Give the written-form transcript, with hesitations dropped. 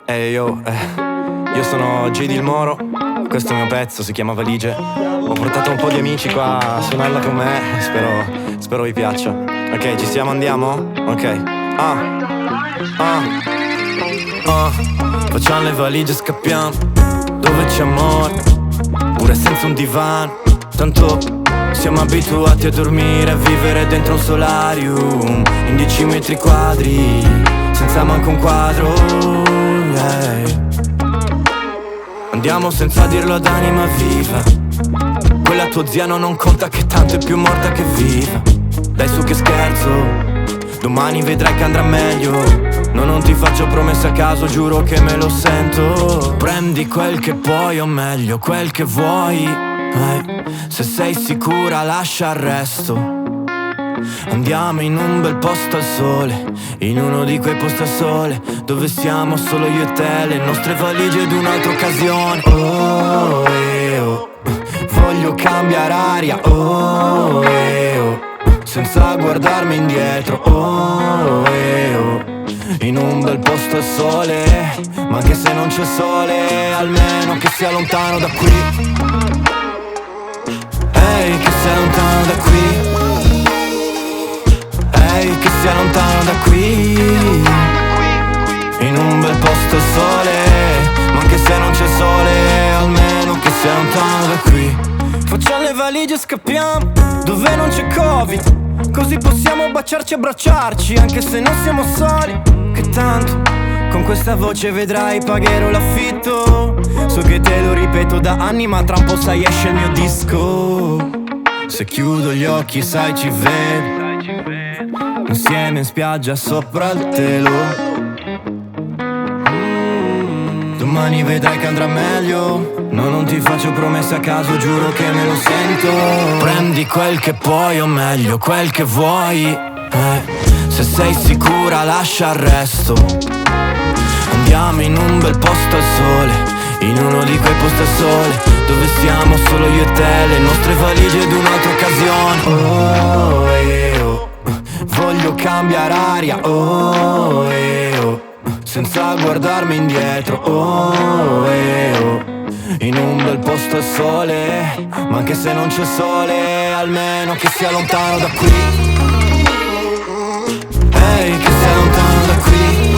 Io sono JD il Moro, questo è il mio pezzo, si chiama Valigie. Ho portato un po' di amici qua a suonarla con me, spero vi piaccia. Ok, ci siamo, andiamo? Ok. Facciamo le valigie e scappiamo, dove c'è amore, pure senza un divano. Tanto siamo abituati a dormire, a vivere dentro un solarium, in 10 metri quadri, senza manco un quadro, yeah. Andiamo senza dirlo ad anima viva, quella tua zia non conta, che tanto è più morta che viva. Dai su che scherzo, domani vedrai che andrà meglio. No, non ti faccio promesse a caso, giuro che me lo sento. Prendi quel che puoi, o meglio quel che vuoi. Se sei sicura lascia il resto. Andiamo in un bel posto al sole, in uno di quei posti al sole, dove siamo solo io e te, le nostre valigie ed un'altra occasione. Voglio cambiare aria, senza guardarmi indietro, in un bel posto al sole, ma anche se non c'è sole, almeno che sia lontano da qui. Ehi, che sia lontano da qui. Ehi, che sia lontano da qui. In un bel posto al sole, ma anche se non c'è sole, almeno che sia lontano da qui. Facciamo le valigie e scappiamo, dove non c'è Covid, così possiamo baciarci e abbracciarci, anche se non siamo soli. Che tanto, con questa voce vedrai pagherò l'affitto. So che te lo ripeto da anni, ma tra un po' sai esce il mio disco. Se chiudo gli occhi sai ci vedo, insieme in spiaggia sopra il telo. Domani vedrai che andrà meglio. No, non ti faccio promesse a caso, giuro che me lo sento. Prendi quel che puoi, o meglio quel che vuoi. Se sei sicura lascia il resto. Andiamo in un bel posto al sole, in uno di quei posti al sole, dove siamo solo io e te, le nostre valigie ed un'altra occasione. Voglio cambiare aria, senza guardarmi indietro, in un bel posto al sole, ma anche se non c'è sole, almeno che sia lontano da qui. Ehi, che sia lontano da qui.